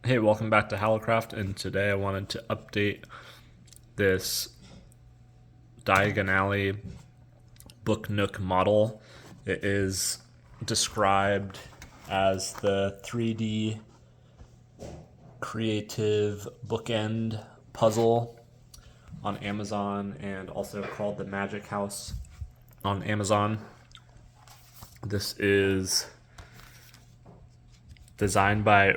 Hey, welcome back to Hallowcraft, and today I wanted to update this Diagon Alley book Nook model. It is described as the 3D creative bookend puzzle on Amazon and also called the Magic House on Amazon. This is designed by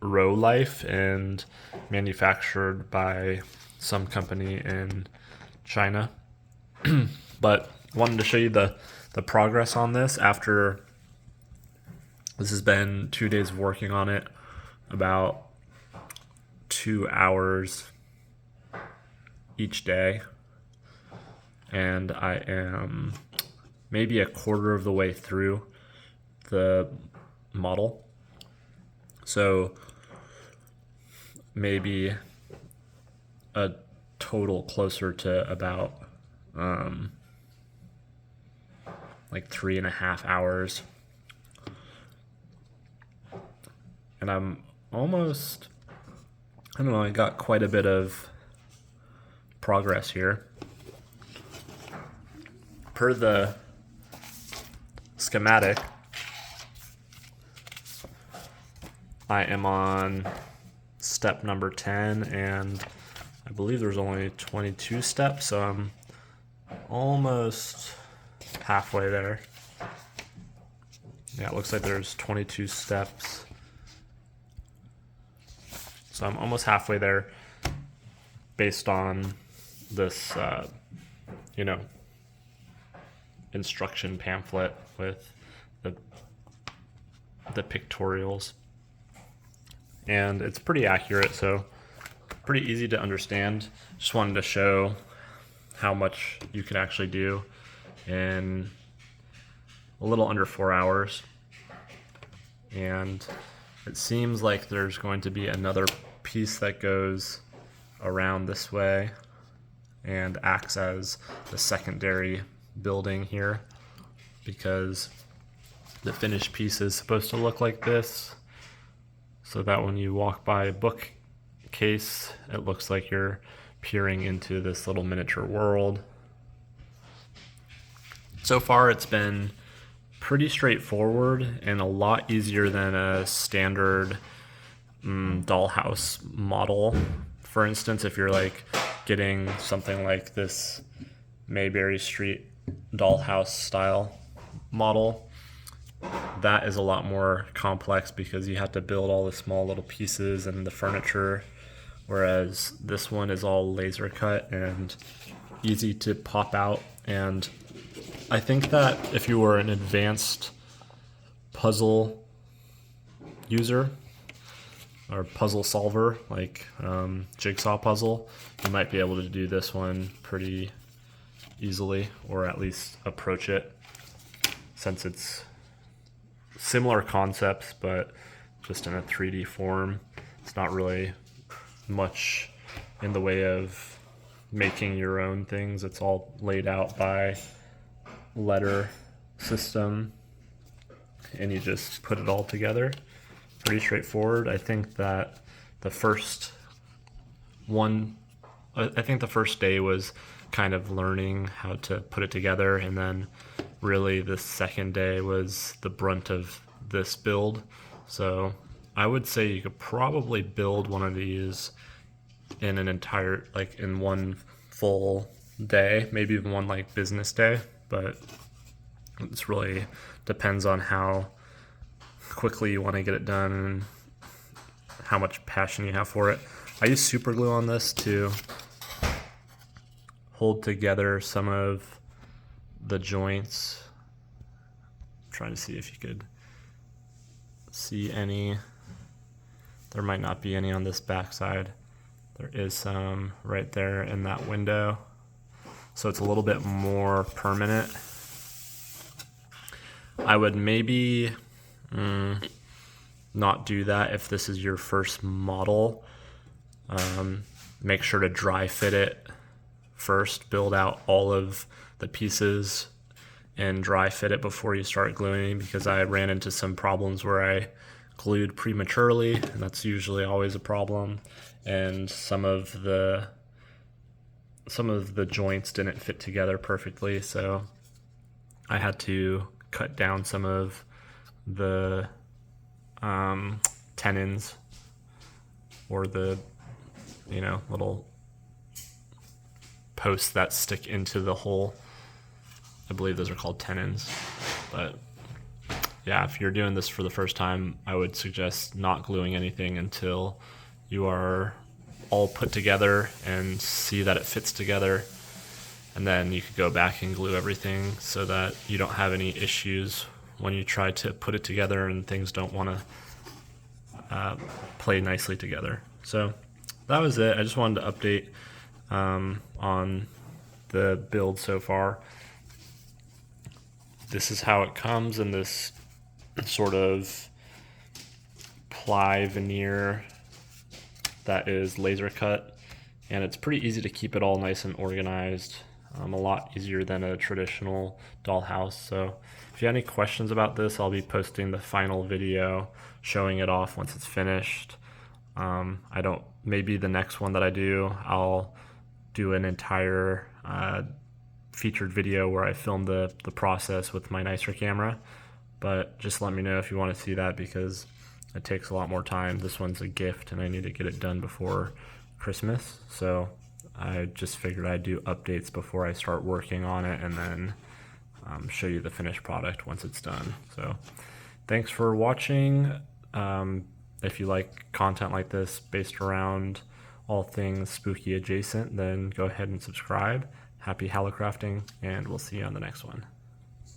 Rolife and manufactured by some company in China. But wanted to show you the progress on this after this has been 2 days of working on it, about 2 hours each day, and I am maybe a quarter of the way through the model. So maybe a total closer to about like 3.5 hours. And I'm almost, I don't know, I got quite a bit of progress here. Per the schematic, I am on step number 10, and I believe there's only 22 steps, so I'm almost halfway there. Yeah, it looks like there's 22 steps. So I'm almost halfway there based on this, instruction pamphlet with the pictorials. And it's pretty accurate, so pretty easy to understand. Just wanted to show how much you can actually do in a little under 4 hours. And it seems like there's going to be another piece that goes around this way and acts as the secondary building here, because the finished piece is supposed to look like this, so that when you walk by a bookcase, it looks like you're peering into this little miniature world. So far, it's been pretty straightforward and a lot easier than a standard dollhouse model. For instance, if you're like getting something like this Mayberry Street dollhouse style model, that is a lot more complex because you have to build all the small little pieces and the furniture, whereas this one is all laser cut and easy to pop out. And I think that if you were an advanced puzzle user or puzzle solver, like jigsaw puzzle, you might be able to do this one pretty easily, or at least approach it, since it's similar concepts but just in a 3D form. It's not really much in the way of making your own things. It's all laid out by letter system and you just put it all together. Pretty straightforward. I think that the first day was kind of learning how to put it together, and then really the second day was the brunt of this build. So I would say you could probably build one of these in an entire, like in one full day, maybe even one like business day, but it's really depends on how quickly you want to get it done and how much passion you have for it. I use super glue on this to hold together some of the joints. I'm trying to see if you could see any. There might not be any on this back side. There is some right there in that window, so it's a little bit more permanent. I would maybe not do that if this is your first model. Make sure to dry fit it first, build out all of the pieces and dry fit it before you start gluing, because I ran into some problems where I glued prematurely, and that's usually always a problem. And some of the joints didn't fit together perfectly, so I had to cut down some of the tenons, or the little posts that stick into the hole. I believe those are called tenons. But yeah, if you're doing this for the first time, I would suggest not gluing anything until you are all put together and see that it fits together. And then you could go back and glue everything so that you don't have any issues when you try to put it together and things don't want to play nicely together. So that was it. I just wanted to update on the build so far. This is how it comes in this sort of ply veneer that is laser cut, and it's pretty easy to keep it all nice and organized, a lot easier than a traditional dollhouse. So if you have any questions about this, I'll be posting the final video showing it off once it's finished. Maybe the next one that I do, I'll do an entire featured video where I film the process with my nicer camera, but just let me know if you want to see that, because it takes a lot more time. This one's a gift and I need to get it done before Christmas, so I just figured I'd do updates before I start working on it, and then show you the finished product once it's done. So thanks for watching. If you like content like this based around all things spooky adjacent, then go ahead and subscribe. Happy Hallowcrafting, and we'll see you on the next one.